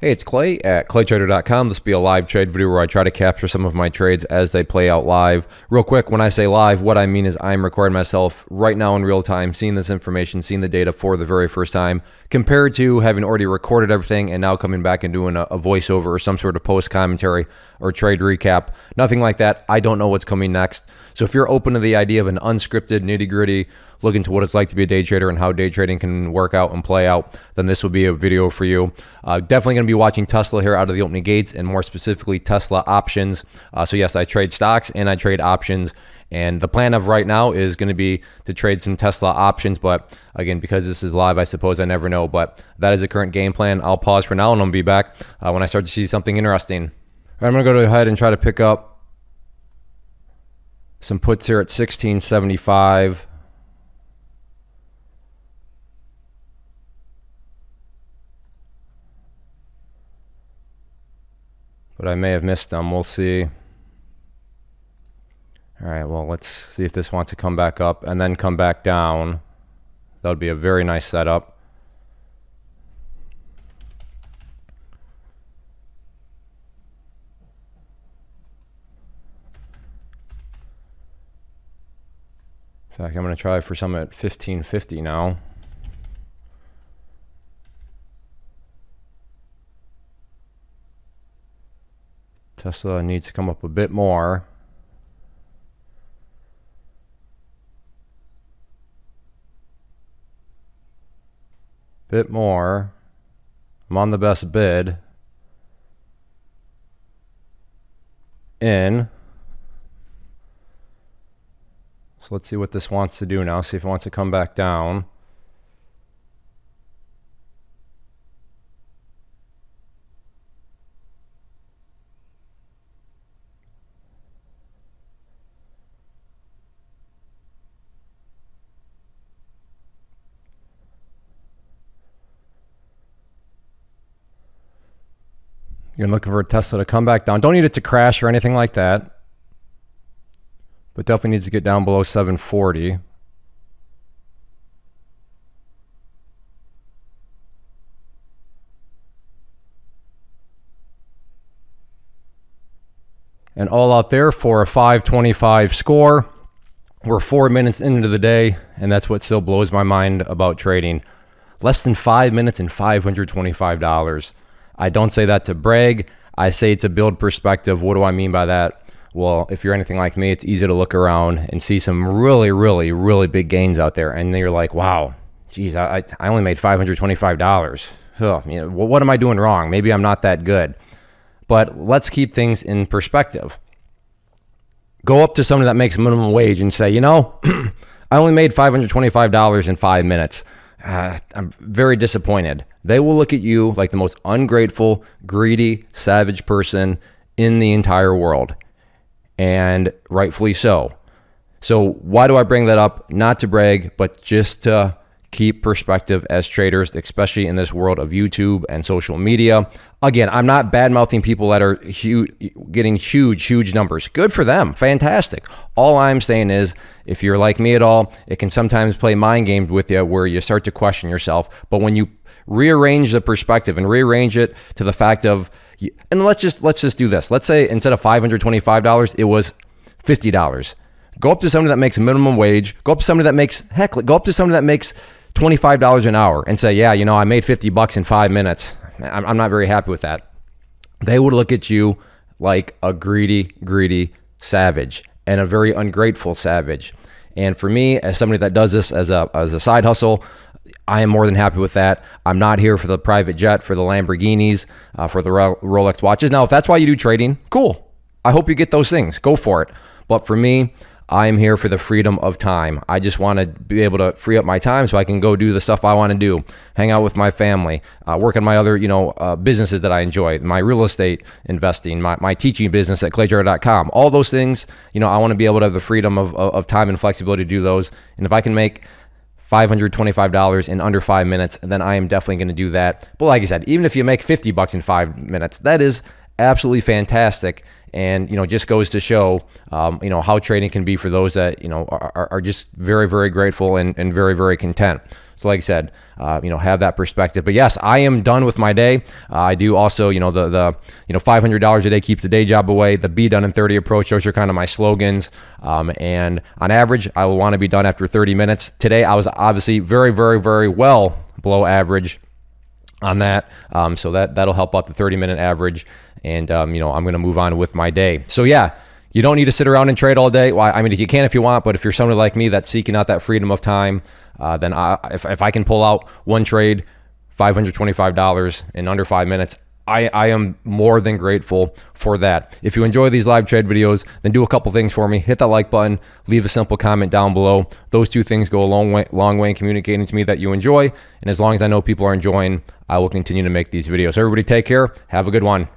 Hey, it's Clay at claytrader.com. This will be a live trade video where I try to capture some of my trades as they play out live. Real quick, when I say live, what I mean is I'm recording myself right now in real time, seeing this information, seeing the data for the very first time, compared to having already recorded everything and now coming back and doing a voiceover or some sort of post commentary or trade recap. Nothing like that. I don't know what's coming next. So if you're open to the idea of an unscripted, nitty-gritty look into what it's like to be a day trader and how day trading can work out and play out, then this will be a video for you. Definitely going to be watching Tesla here out of the opening gates, and more specifically Tesla options. So yes, I trade stocks and I trade options, and the plan of right now is going to be to trade some Tesla options. But again, because this is live, I suppose I never know, but that is the current game plan. I'll pause for now and I'll be back when I start to see something interesting. All right, I'm going to go ahead and try to pick up some puts here at 1675. But I may have missed them. We'll see. All right, well, let's see if this wants to come back up and then come back down. That would be a very nice setup. In fact, I'm going to try for some at 1550 now. Tesla needs to come up a bit more. Bit more. I'm on the best bid. In. So let's see what this wants to do now. See if it wants to come back down. You're looking for a Tesla to come back down. Don't need it to crash or anything like that, but definitely needs to get down below 740. And all out there for a 525 score. We're 4 minutes into the day, and that's what still blows my mind about trading. Less than 5 minutes and $525. I don't say that to brag. I say to build perspective. What do I mean by that? Well, if you're anything like me, it's easy to look around and see some really, really, really big gains out there. And then you're like, wow, geez, I only made $525. You know, what am I doing wrong? Maybe I'm not that good. But let's keep things in perspective. Go up to somebody that makes minimum wage and say, you know, I only made $525 in 5 minutes. I'm very disappointed. They will look at you like the most ungrateful, greedy, savage person in the entire world. And rightfully so. So why do I bring that up? Not to brag, but just to keep perspective as traders, especially in this world of YouTube and social media. Again, I'm not bad-mouthing people that are getting huge numbers. Good for them. Fantastic. All I'm saying is, if you're like me at all, it can sometimes play mind games with you where you start to question yourself. But when you rearrange the perspective and rearrange it to the fact of, and let's just do this. Let's say instead of $525, it was $50. Go up to somebody that makes minimum wage. Go up to somebody that makes, go up to somebody that makes $25 an hour and say, yeah, you know, I made $50 in 5 minutes. I'm not very happy with that. They would look at you like a greedy savage and a very ungrateful savage. And for me, as somebody that does this as a side hustle, I am more than happy with that. I'm not here for the private jet, for the Lamborghinis, for the Rolex watches. Now, if that's why you do trading, cool. I hope you get those things. Go for it. But for me, I am here for the freedom of time. I just want to be able to free up my time so I can go do the stuff I want to do, hang out with my family, work on my other, businesses that I enjoy, my real estate investing, my teaching business at claytrader.com. All those things, I want to be able to have the freedom of time and flexibility to do those. And if I can make $525 in under 5 minutes, then I am definitely going to do that. But like I said, even if you make $50 in 5 minutes, that is absolutely fantastic. And, just goes to show, how trading can be for those that, are just very, very grateful and very, very content. So like I said, have that perspective. But yes, I am done with my day. I do also, the $500 a day keeps the day job away. The be done in 30 approach. Those are kind of my slogans. And on average, I will want to be done after 30 minutes. Today, I was obviously very, very, very well below average on that. So that'll help out the 30-minute average. And, I'm going to move on with my day. So yeah, you don't need to sit around and trade all day. Well, I mean, you can if you want, but if you're somebody like me that's seeking out that freedom of time, then if I can pull out one trade, $525 in under 5 minutes, I am more than grateful for that. If you enjoy these live trade videos, then do a couple things for me. Hit that like button, leave a simple comment down below. Those two things go a long way in communicating to me that you enjoy. And as long as I know people are enjoying, I will continue to make these videos. So everybody take care. Have a good one.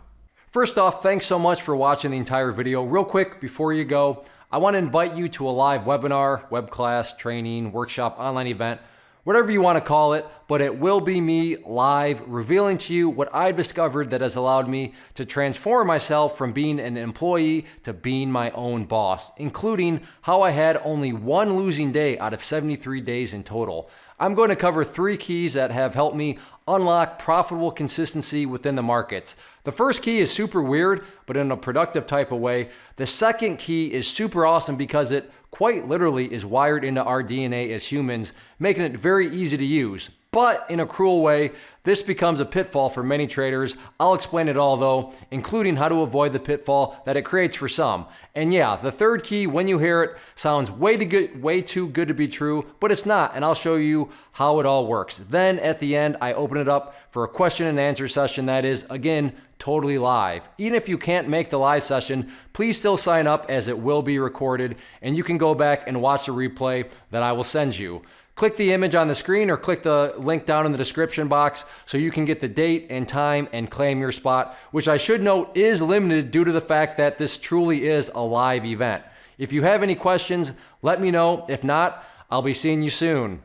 First off, thanks so much for watching the entire video. Real quick, before you go, I want to invite you to a live webinar, web class, training, workshop, online event, whatever you want to call it, but it will be me live revealing to you what I've discovered that has allowed me to transform myself from being an employee to being my own boss, including how I had only one losing day out of 73 days in total. I'm going to cover 3 keys that have helped me unlock profitable consistency within the markets. The first key is super weird, but in a productive type of way. The second key is super awesome because it quite literally is wired into our DNA as humans, making it very easy to use. But in a cruel way, this becomes a pitfall for many traders. I'll explain it all though, including how to avoid the pitfall that it creates for some. And yeah, the third key, when you hear it, sounds way too good to be true, but it's not, and I'll show you how it all works. Then at the end, I open it up for a question and answer session that is, again, totally live. Even if you can't make the live session, please still sign up as it will be recorded, and you can go back and watch the replay that I will send you. Click the image on the screen or click the link down in the description box so you can get the date and time and claim your spot, which I should note is limited due to the fact that this truly is a live event. If you have any questions, let me know. If not, I'll be seeing you soon.